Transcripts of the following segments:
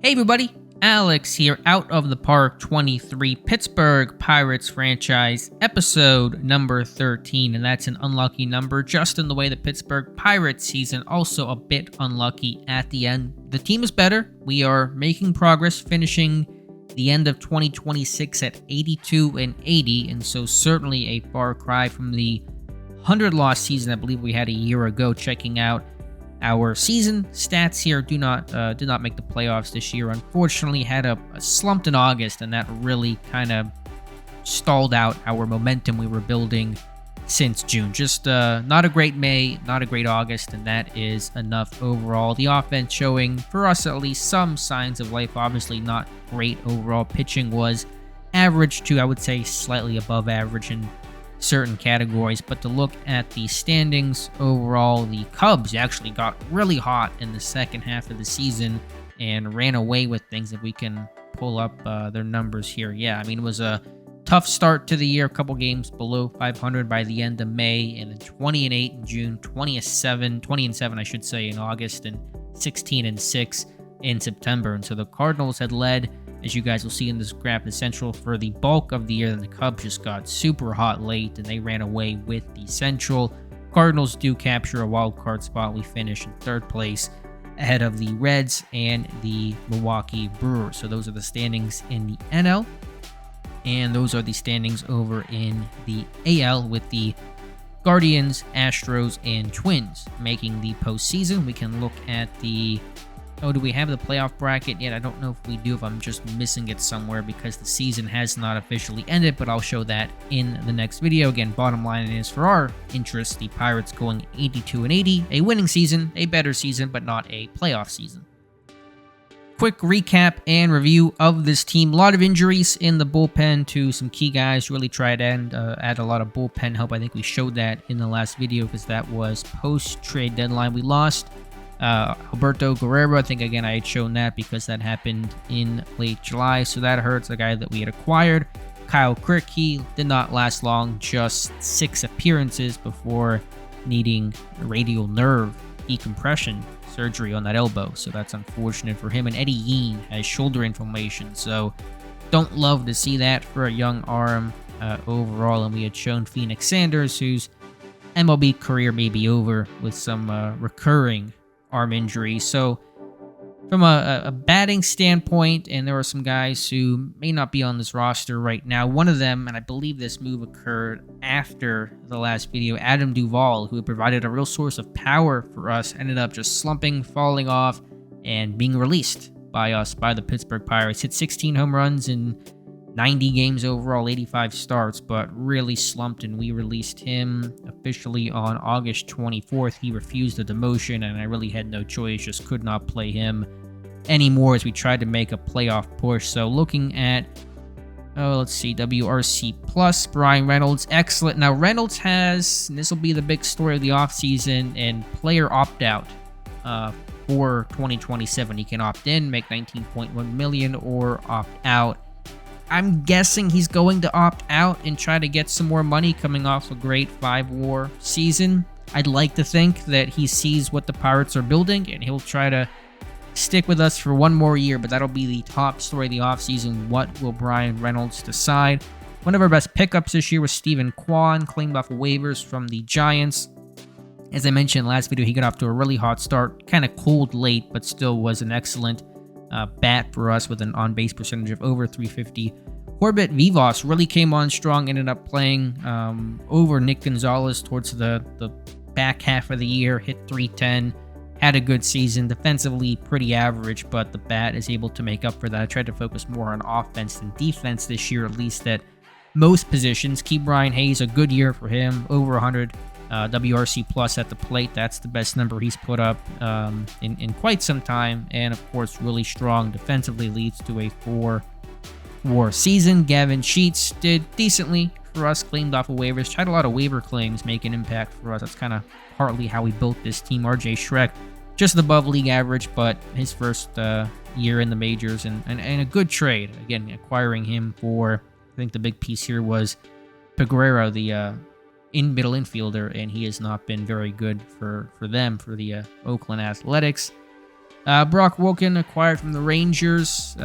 Hey everybody, Alex here, Out of the Park 23, Pittsburgh Pirates franchise, episode number 13, and that's an unlucky number, just in the way the Pittsburgh Pirates season, also a bit unlucky at the end. The team is better, we are making progress, finishing the end of 2026 at 82-80, and so certainly a far cry from the 100-loss season I believe we had a year ago. Checking out our season stats here, did not make the playoffs this year. Unfortunately, had a slumped in August, and that really kind of stalled out our momentum we were building since June. Just not a great May, not a great August, and that is enough overall. The offense showing, for us at least, some signs of life. Obviously not great overall. Pitching was average to, I would say, slightly above average in certain categories, but to look at the standings overall, the Cubs actually got really hot in the second half of the season and ran away with things. If we can pull up their numbers here, yeah, I mean, it was a tough start to the year, a couple games below 500 by the end of May, and then 20-8 in June, 20-7 I should say in August, and 16-6 in September. And so the Cardinals had led, as you guys will see in this graph, the Central for the bulk of the year. Then the Cubs just got super hot late, and they ran away with the Central. Cardinals do capture a wild card spot. We finish in third place ahead of the Reds and the Milwaukee Brewers. So those are the standings in the NL, and those are the standings over in the AL, with the Guardians, Astros, and Twins making the postseason. We can look at the... Oh, do we have the playoff bracket yet? I don't know if we do, if I'm just missing it somewhere, because the season has not officially ended, but I'll show that in the next video. Again, bottom line is, for our interest, the Pirates going 82-80, a winning season, a better season, but not a playoff season. Quick recap and review of this team. A lot of injuries in the bullpen to some key guys. Really tried and add a lot of bullpen help. I think we showed that in the last video, because that was post-trade deadline. We lost Alberto Guerrero. I think, again, I had shown that because that happened in late July, so that hurts. The guy that we had acquired, Kyle Crick, he did not last long, just 6 appearances before needing radial nerve decompression surgery on that elbow, so that's unfortunate for him. And Eddie Yeen has shoulder inflammation, so don't love to see that for a young arm overall. And we had shown Phoenix Sanders, whose MLB career may be over with some recurring arm injury. So from a batting standpoint, and there are some guys who may not be on this roster right now. One of them, and I believe this move occurred after the last video, Adam Duvall, who provided a real source of power for us, ended up just slumping, falling off, and being released by us, by the Pittsburgh Pirates. Hit 16 home runs in 90 games overall, 85 starts, but really slumped, and we released him officially on August 24th. He refused a demotion, and I really had no choice, just could not play him anymore as we tried to make a playoff push. So looking at, let's see, WRC Plus, Brian Reynolds, excellent. Now Reynolds has, and this will be the big story of the offseason, and player opt-out for 2027. He can opt in, make $19.1 million, or opt out. I'm guessing he's going to opt out and try to get some more money coming off a great 5-WAR season. I'd like to think that he sees what the Pirates are building, and he'll try to stick with us for one more year, but that'll be the top story of the offseason. What will Brian Reynolds decide? One of our best pickups this year was Steven Kwan, claimed off of waivers from the Giants. As I mentioned last video, he got off to a really hot start, kind of cold late, but still was an excellent bat for us with an on-base percentage of over 350. Corbett Vivas really came on strong, ended up playing over Nick Gonzalez towards the back half of the year, hit 310, had a good season. Defensively, pretty average, but the bat is able to make up for that. I tried to focus more on offense than defense this year, at least at most positions. Key Brian Hayes, a good year for him, over 100 WRC plus at the plate. That's the best number he's put up in quite some time, and of course really strong defensively, leads to a 4-WAR season. Gavin Sheets did decently for us, claimed off of waivers, tried a lot of waiver claims, make an impact for us. That's kind of partly how we built this team. RJ Schreck, just above league average, but his first year in the majors, and a good trade. Again, acquiring him for, I think the big piece here was Peguero, the middle infielder, and he has not been very good for them, for the Oakland Athletics. Brock Wilkin, acquired from the Rangers.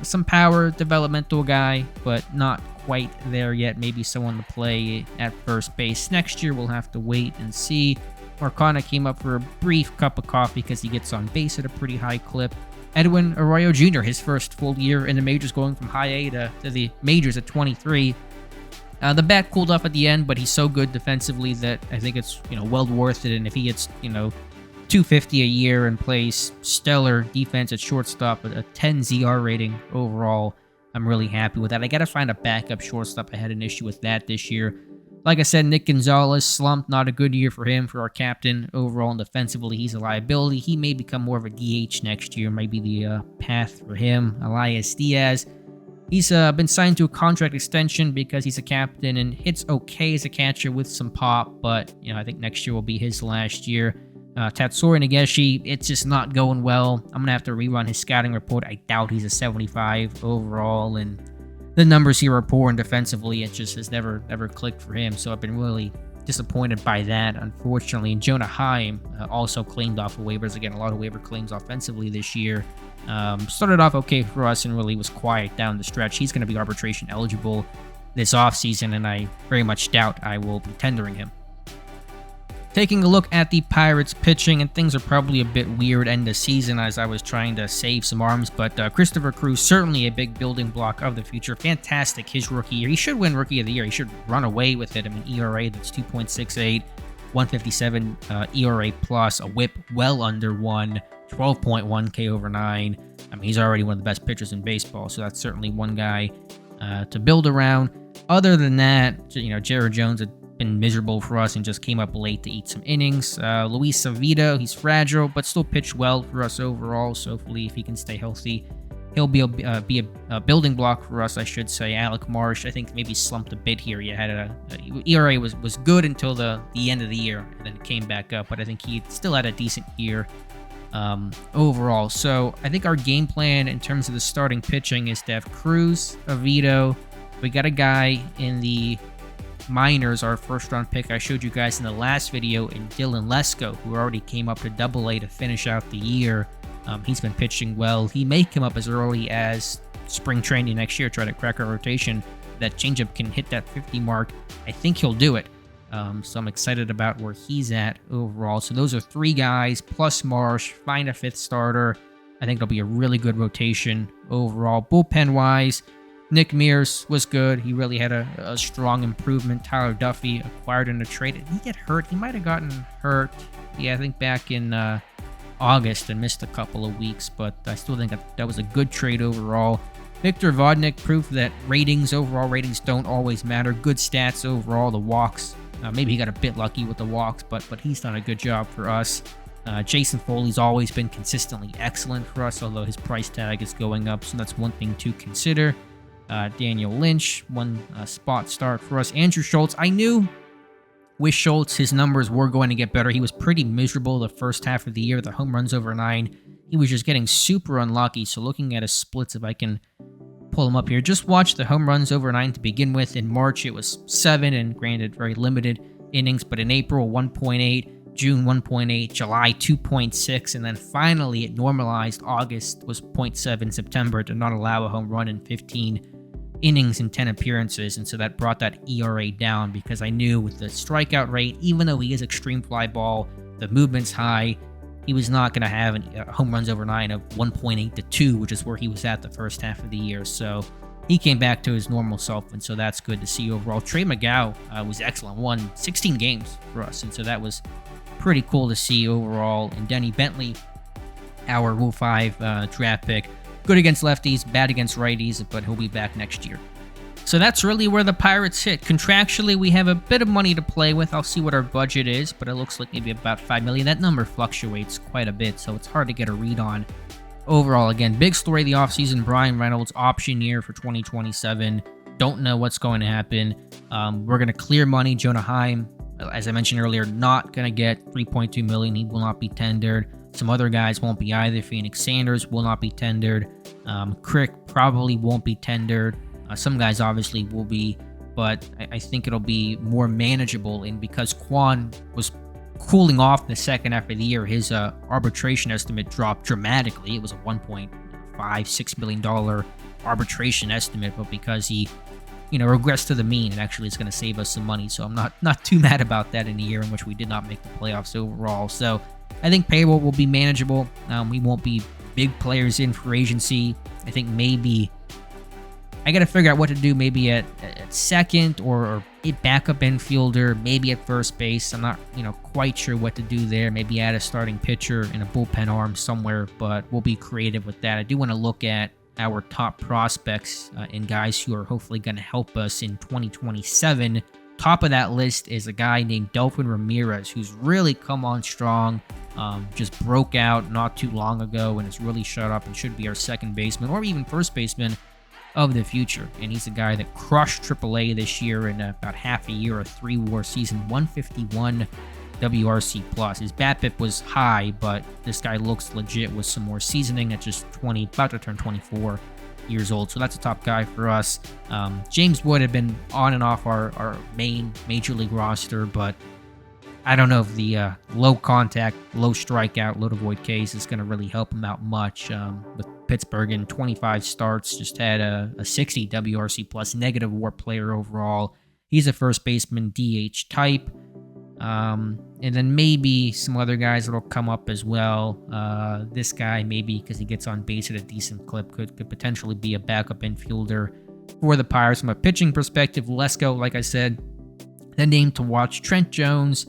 Some power, developmental guy, but not quite there yet. Maybe someone to play at first base next year. We'll have to wait and see. Marcana came up for a brief cup of coffee because he gets on base at a pretty high clip. Edwin Arroyo Jr., his first full year in the majors, going from high A to the majors at 23. The bat cooled off at the end, but he's so good defensively that I think it's well worth it. And if he gets $250 a year and plays stellar defense at shortstop, a 10 ZR rating overall, I'm really happy with that. I got to find a backup shortstop. I had an issue with that this year. Like I said, Nick Gonzalez slumped. Not a good year for him, for our captain. Overall and defensively, he's a liability. He may become more of a DH next year. Might be the path for him. Elias Diaz, he's been signed to a contract extension because he's a captain and hits okay as a catcher with some pop. But I think next year will be his last year. Tatsuri Nageshi, it's just not going well. I'm going to have to rerun his scouting report. I doubt he's a 75 overall, and the numbers here are poor, and defensively it just has never clicked for him. So I've been really disappointed by that, unfortunately. And Jonah Heim also claimed off of waivers. Again, a lot of waiver claims offensively this year. Started off okay for us and really was quiet down the stretch. He's going to be arbitration eligible this offseason, and I very much doubt I will be tendering him. Taking a look at the Pirates pitching, and things are probably a bit weird end of season as I was trying to save some arms, but Christopher Cruz, certainly a big building block of the future. Fantastic his rookie year. He should win Rookie of the Year. He should run away with it. I mean, ERA that's 2.68, 157 ERA plus, a whip well under 1, 12.1 K over 9. I mean, he's already one of the best pitchers in baseball, so that's certainly one guy to build around. Other than that, Jared Jones had been miserable for us and just came up late to eat some innings. Luis Savito, he's fragile, but still pitched well for us overall, so hopefully if he can stay healthy, he'll be a building block for us, I should say. Alec Marsh, I think maybe slumped a bit here. He had ERA was good until the end of the year, and then it came back up, but I think he still had a decent year overall. So I think our game plan in terms of the starting pitching is to have Cruz, Avito. We got a guy in the minors, our first round pick I showed you guys in the last video, in Dylan Lesko, who already came up to AA to finish out the year. He's been pitching well. He may come up as early as spring training next year, try to crack our rotation. That changeup can hit that 50 mark. I think he'll do it. So I'm excited about where he's at overall. So those are three guys plus Marsh. Find a fifth starter. I think it'll be a really good rotation overall. Bullpen wise, Nick Mears was good. He really had a strong improvement. Tyler Duffy acquired in a trade. Did he get hurt? He might have gotten hurt. Yeah, I think back in August and missed a couple of weeks, but I still think that was a good trade overall. Victor Vodnik proved that overall ratings don't always matter. Good stats overall. The walks, maybe he got a bit lucky with the walks, but he's done a good job for us. Jason Foley's always been consistently excellent for us, although his price tag is going up, so that's one thing to consider. Daniel Lynch, one spot start for us. Andrew Schultz, I knew with Schultz his numbers were going to get better. He was pretty miserable the first half of the year. The home runs over 9. He was just getting super unlucky. So looking at his splits, if I can pull him up here, just watch the home runs over 9 to begin with. In March it was 7, and granted very limited innings, but in April 1.8, June 1.8, July 2.6, and then finally it normalized. August was 0.7, September did not allow a home run in 15 innings and 10 appearances, and so that brought that ERA down, because I knew with the strikeout rate, even though he is extreme fly ball, the movement's high, he was not going to have home runs over 9 of 1.8 to 2, which is where he was at the first half of the year. So he came back to his normal self, and so that's good to see overall. Trey McGow was excellent, won 16 games for us, and so that was pretty cool to see overall. And Denny Bentley, our Rule 5 draft pick, good against lefties, bad against righties, but he'll be back next year. So that's really where the Pirates hit. Contractually, we have a bit of money to play with. I'll see what our budget is, but it looks like maybe about $5 million. That number fluctuates quite a bit, so it's hard to get a read on. Overall, again, big story of the offseason, Brian Reynolds, option year for 2027. Don't know what's going to happen. We're going to clear money. Jonah Heim, as I mentioned earlier, not going to get $3.2 million. He will not be tendered. Some other guys won't be either. Phoenix Sanders will not be tendered. Crick probably won't be tendered. Some guys obviously will be, but I think it'll be more manageable. And because Quan was cooling off in the second half of the year. His arbitration estimate dropped dramatically. It was a $1.56 million arbitration estimate, but because he, regressed to the mean, it actually is going to save us some money. So I'm not too mad about that in a year in which we did not make the playoffs overall. So I think payroll will be manageable. We won't be big players in free agency. I think maybe I got to figure out what to do, maybe at second or a backup infielder, maybe at first base. I'm not, quite sure what to do there. Maybe add a starting pitcher and a bullpen arm somewhere, but we'll be creative with that. I do want to look at our top prospects and guys who are hopefully going to help us in 2027. Top of that list is a guy named Dolphin Ramirez, who's really come on strong. Just broke out not too long ago and has really shut up and should be our second baseman or even first baseman of the future. And he's a guy that crushed AAA this year in about half a year, a 3-WAR season, 151 WRC plus. His BABIP was high, but this guy looks legit with some more seasoning at just about to turn 24 years old. So that's a top guy for us. James Wood had been on and off our main major league roster, but I don't know if the low contact, low strikeout, low to void case is going to really help him out much. With Pittsburgh in 25 starts, just had a 60 WRC plus, negative WAR player overall. He's a first baseman DH type. And then maybe some other guys that'll come up as well. This guy, maybe because he gets on base at a decent clip, could potentially be a backup infielder for the Pirates. From a pitching perspective, Lesko, like I said, the name to watch. Trent Jones.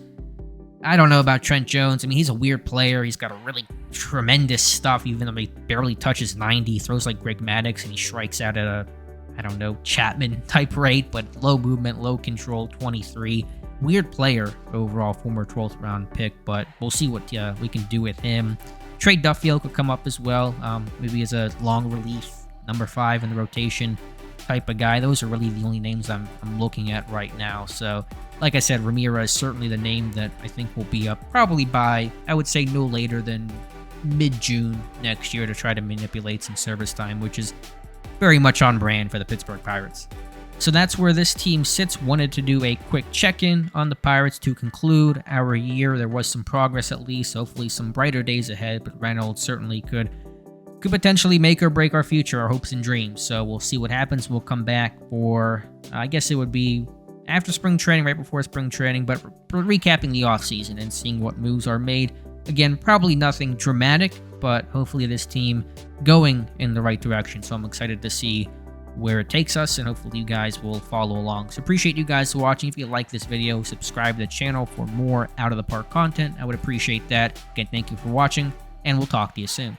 I don't know about Trent Jones. I mean, he's a weird player. He's got a really tremendous stuff, even though he barely touches 90. He throws like Greg Maddux, and he strikes out at a, Chapman type rate, but low movement, low control, 23. Weird player overall, former 12th round pick, but we'll see what we can do with him. Trey Duffield could come up as well, maybe as a long relief, number 5 in the rotation type of guy. Those are really the only names I'm looking at right now. So, like I said, Ramirez certainly the name that I think will be up probably by, I would say, no later than mid-June next year to try to manipulate some service time, which is very much on brand for the Pittsburgh Pirates. So that's where this team sits. Wanted to do a quick check-in on the Pirates to conclude our year. There was some progress at least, hopefully some brighter days ahead, but Reynolds certainly could potentially make or break our future, our hopes and dreams. So we'll see what happens. We'll come back for, I guess it would be after spring training, right before spring training, but recapping the offseason and seeing what moves are made. Again, probably nothing dramatic, but hopefully this team going in the right direction. So I'm excited to see where it takes us, and hopefully you guys will follow along. So appreciate you guys watching. If you like this video, subscribe to the channel for more out of the park content. I would appreciate that. Again, thank you for watching, and we'll talk to you soon.